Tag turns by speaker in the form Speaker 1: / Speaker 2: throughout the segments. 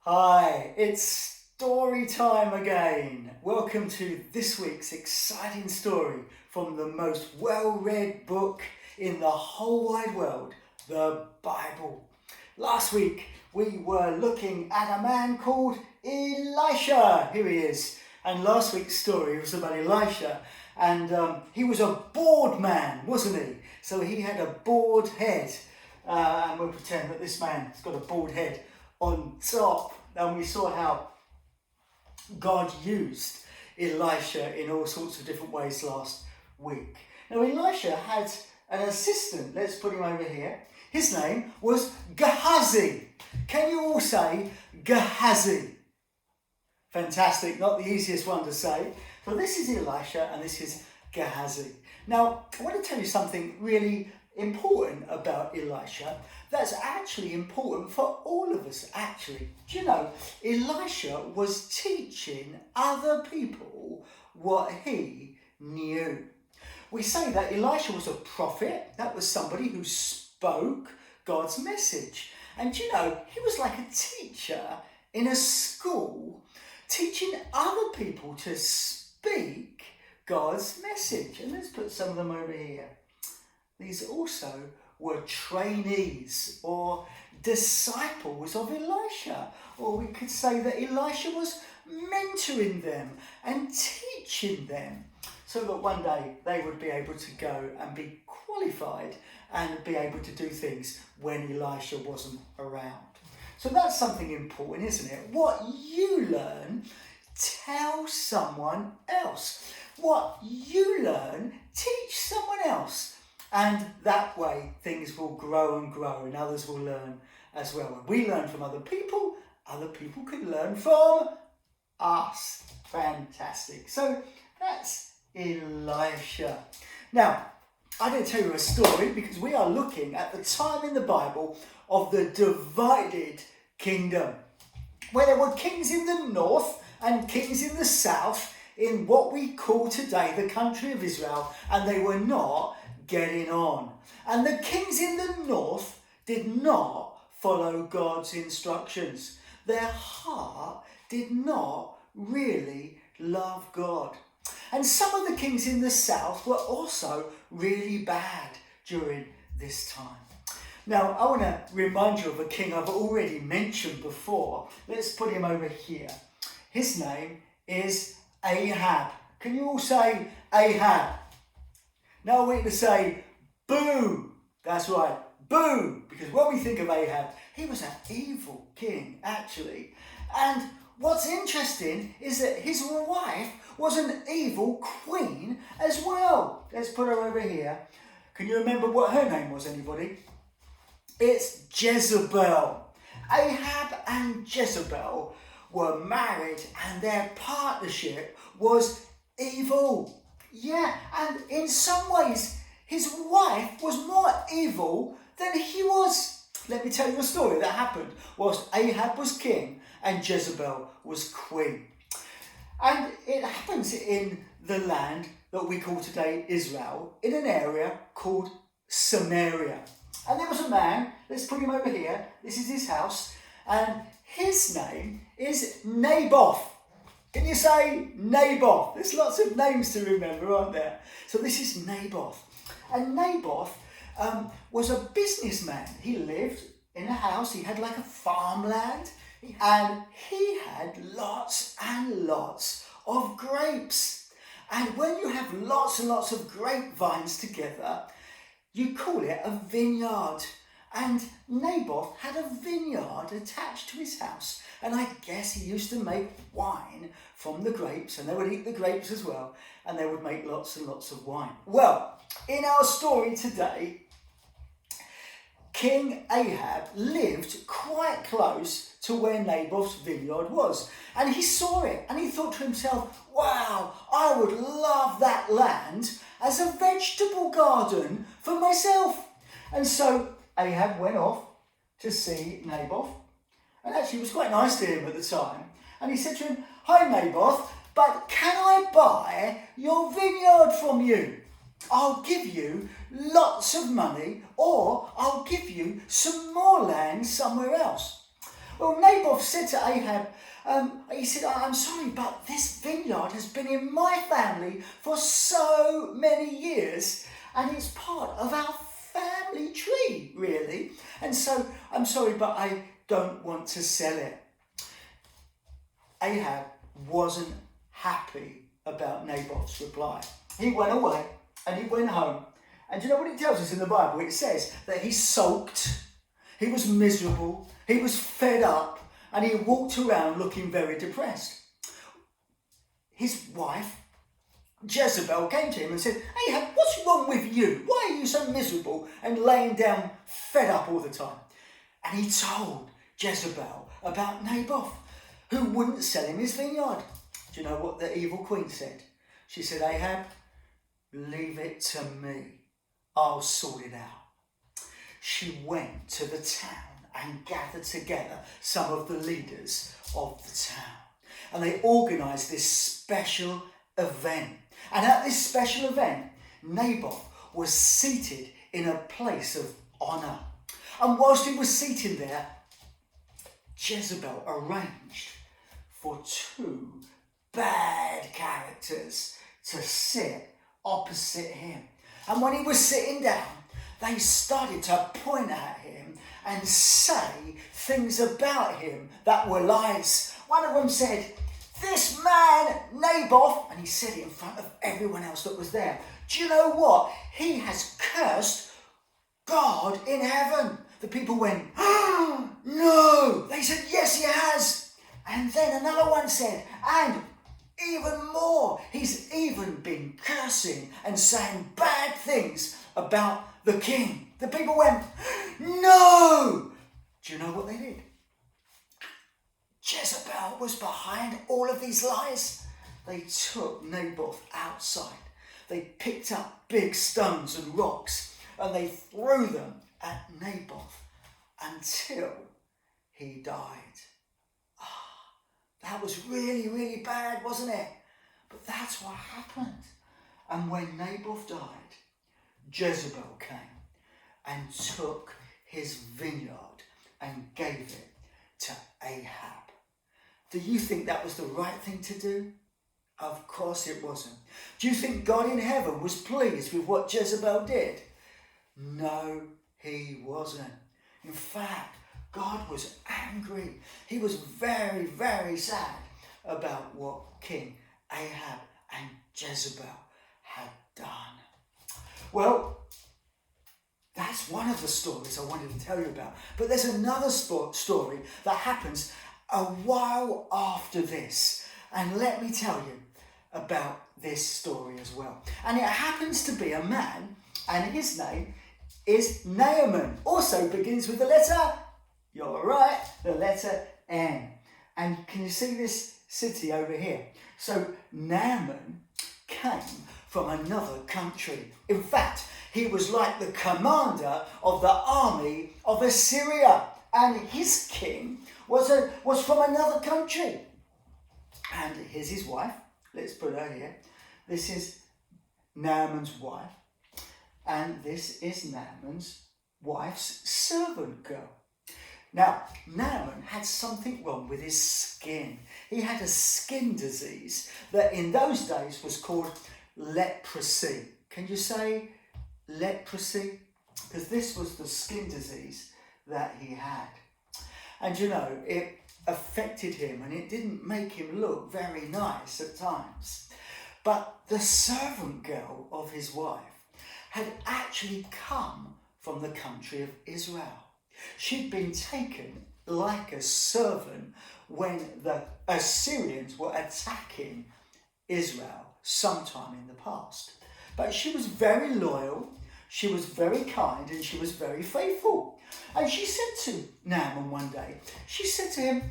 Speaker 1: Hi, it's story time again. Welcome to this week's exciting story from the most well-read book in the whole wide world, the Bible. Last week we were looking at a man called Elisha. Here he is. And last week's story was about Elisha, and he was a bald man, wasn't he? So he had a bald head, and we'll pretend that this man's got a bald head on top. And we saw how God used Elisha in all sorts of different ways last week. Now Elisha had an assistant. Let's put him over here. His name was Gehazi. Can you all say Gehazi? Fantastic, not the easiest one to say. So this is Elisha and this is Gehazi. Now I want to tell you something really important about Elisha that's actually important for all of us, actually. Do you know, Elisha was teaching other people what he knew. We say that Elisha was a prophet. That was somebody who spoke God's message. And you know, he was like a teacher in a school teaching other people to speak God's message. And let's put some of them over here. These also were trainees or disciples of Elisha. Or we could say that Elisha was mentoring them and teaching them so that one day they would be able to go and be qualified and be able to do things when Elisha wasn't around. So that's something important, isn't it? What you learn, tell someone else. What you learn, teach someone else. And that way things will grow and grow and others will learn as well. When we learn from other people can learn from us. Fantastic. So that's Elisha. Now, I'm going to tell you a story because we are looking at the time in the Bible of the divided kingdom, where there were kings in the north and kings in the south in what we call today the country of Israel, and they were not getting on. And the kings in the north did not follow God's instructions. Their heart did not really love God. And some of the kings in the south were also really bad during this time. Now, I want to remind you of a king I've already mentioned before. Let's put him over here. His name is Ahab. Can you all say Ahab? Now we're going to say boo. That's right, boo. Because when we think of Ahab, he was an evil king, actually. And what's interesting is that his wife was an evil queen as well. Let's put her over here. Can you remember what her name was, anybody? It's Jezebel. Ahab and Jezebel were married and their partnership was evil. Yeah, and in some ways, his wife was more evil than he was. Let me tell you a story that happened whilst Ahab was king and Jezebel was queen. And it happens in the land that we call today Israel, in an area called Samaria. And there was a man, let's put him over here, this is his house, and his name is Naboth. Can you say Naboth? There's lots of names to remember, aren't there? So this is Naboth. And Naboth was a businessman. He lived in a house. He had like a farmland. And he had lots and lots of grapes. And when you have lots and lots of grapevines together, you call it a vineyard. And Naboth had a vineyard attached to his house. And I guess he used to make wine from the grapes, and they would eat the grapes as well, and they would make lots and lots of wine. Well, in our story today, King Ahab lived quite close to where Naboth's vineyard was. And he saw it, and he thought to himself, wow, I would love that land as a vegetable garden for myself. And so Ahab went off to see Naboth. And actually, it was quite nice to him at the time. And he said to him, hi, Naboth, but can I buy your vineyard from you? I'll give you lots of money, or I'll give you some more land somewhere else. Well, Naboth said to Ahab, he said, I'm sorry, but this vineyard has been in my family for so many years, and it's part of our family tree, really. And so, I'm sorry, but I don't want to sell it. Ahab wasn't happy about Naboth's reply. He went away and he went home. And do you know what it tells us in the Bible? It says that he sulked, he was miserable, he was fed up, and he walked around looking very depressed. His wife, Jezebel, came to him and said, Ahab, what's wrong with you? Why are you so miserable and laying down fed up all the time? And he told Jezebel about Naboth, who wouldn't sell him his vineyard. Do you know what the evil queen said? She said, Ahab, leave it to me. I'll sort it out. She went to the town and gathered together some of the leaders of the town. And they organised this special event. And at this special event, Naboth was seated in a place of honour. And whilst he was seated there, Jezebel arranged for two bad characters to sit opposite him. And when he was sitting down, they started to point at him and say things about him that were lies. One of them said, this man, Naboth, and he said it in front of everyone else that was there. Do you know what? He has cursed God in heaven. The people went, oh, no. They said, yes, he has. And then another one said, and even more, he's even been cursing and saying bad things about the king. The people went, no. Do you know what they did? Jezebel was behind all of these lies. They took Naboth outside. They picked up big stones and rocks and they threw them at Naboth until he died. That was really, really bad, wasn't it? But that's what happened. And when Naboth died, Jezebel came and took his vineyard and gave it to Ahab. Do you think that was the right thing to do? Of course it wasn't. Do you think God in heaven was pleased with what Jezebel did? No, he wasn't. In fact, God was angry. He was very, very sad about what King Ahab and Jezebel had done. Well, that's one of the stories I wanted to tell you about. But there's another story that happens a while after this. And let me tell you about this story as well. And it happens to be a man, and his name is Naaman. Also begins with the letter, you're right, the letter N. And can you see this city over here? So Naaman came from another country. In fact, he was like the commander of the army of Assyria. And his king was from another country. And here's his wife. Let's put her here. This is Naaman's wife. And this is Naaman's wife's servant girl. Now, Naaman had something wrong with his skin. He had a skin disease that in those days was called leprosy. Can you say leprosy? Because this was the skin disease that he had. And you know, it affected him and it didn't make him look very nice at times. But the servant girl of his wife had actually come from the country of Israel. She'd been taken like a servant when the Assyrians were attacking Israel sometime in the past. But she was very loyal, she was very kind, and she was very faithful. And she said to Naaman one day, she said to him,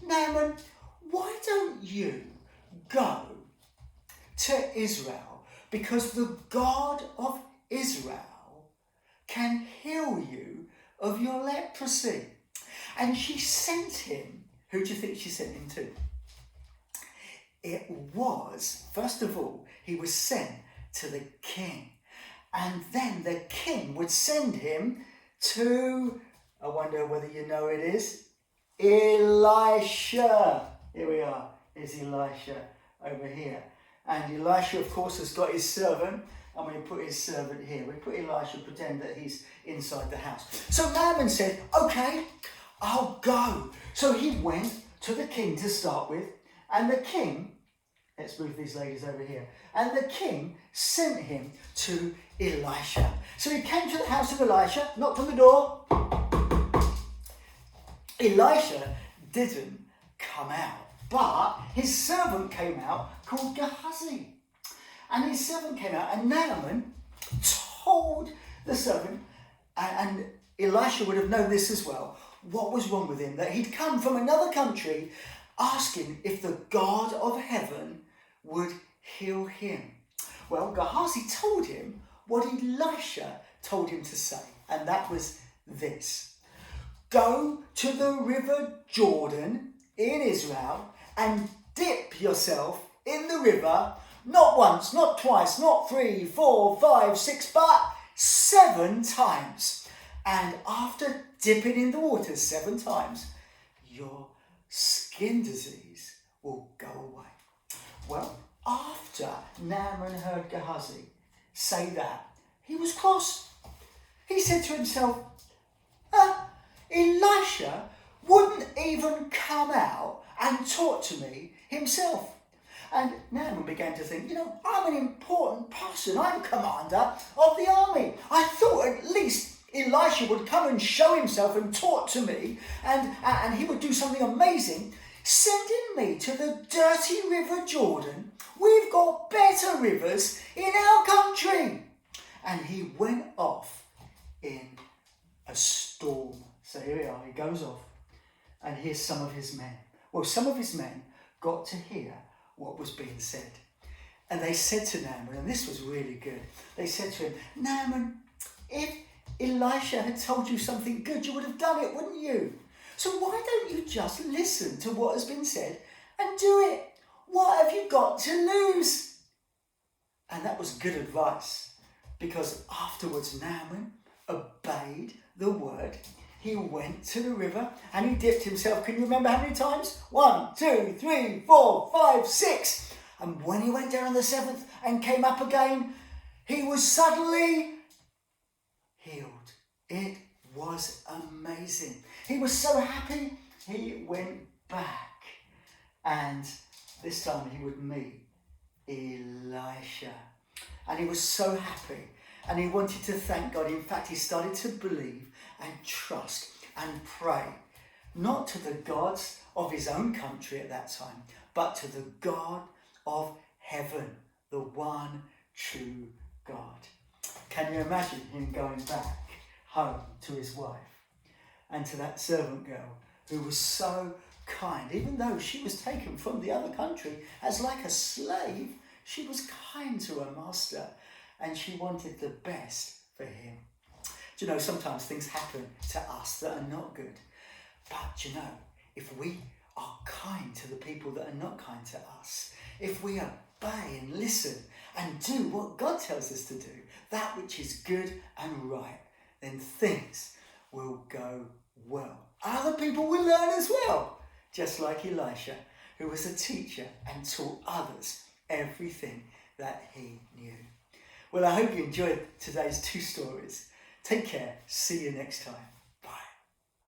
Speaker 1: Naaman, why don't you go to Israel? Because the God of Israel can heal you of your leprosy. And she sent him. Who do you think she sent him to? It was, first of all, he was sent to the king. And then the king would send him to, I wonder whether you know it is, Elisha. Here we are. Here's Elisha over here. And Elisha, of course, has got his servant. And we put his servant here. We put Elisha, pretend that he's inside the house. So Naaman said, okay, I'll go. So he went to the king to start with. And the king, let's move these ladies over here. And the king sent him to Elisha. So he came to the house of Elisha, knocked on the door. Elisha didn't come out, but his servant came out called Gehazi. And his servant came out, and Naaman told the servant, and Elisha would have known this as well, what was wrong with him, that he'd come from another country asking if the God of heaven would heal him. Well, Gehazi told him what Elisha told him to say, and that was this. Go to the river Jordan in Israel and dip yourself in the river, not once, not twice, not 3, 4, 5, 6, but 7 times. And after dipping in the water 7 times, your skin disease will go away. Well, after Naaman heard Gehazi say that, he was cross. He said to himself, Elisha wouldn't even come out and talk to me himself. And Naaman began to think, I'm an important person. I'm commander of the army. I thought at least Elisha would come and show himself and talk to me, and he would do something amazing. Sending me to the dirty river Jordan. We've got better rivers in our country. And he went off in a storm. So here we are, he goes off, and here's some of his men. Well, some of his men got to hear what was being said. And they said to Naaman, and this was really good, they said to him, Naaman, if Elisha had told you something good, you would have done it, wouldn't you? So why don't you just listen to what has been said and do it? What have you got to lose? And that was good advice, because afterwards Naaman obeyed the word. He went to the river and he dipped himself. Can you remember how many times? 1, 2, 3, 4, 5, 6. And when he went down on the 7th and came up again, he was suddenly healed. It was amazing. He was so happy, he went back. And this time he would meet Elisha. And he was so happy. And he wanted to thank God. In fact, he started to believe and trust and pray, not to the gods of his own country at that time, but to the God of heaven, the one true God. Can you imagine him going back home to his wife and to that servant girl who was so kind, even though she was taken from the other country as like a slave? She was kind to her master and she wanted the best for him. Do you know, sometimes things happen to us that are not good. But you know, if we are kind to the people that are not kind to us, if we obey and listen and do what God tells us to do, that which is good and right, then things will go well. Other people will learn as well, just like Elisha, who was a teacher and taught others everything that he knew. Well, I hope you enjoyed today's 2 stories. Take care. See you next time.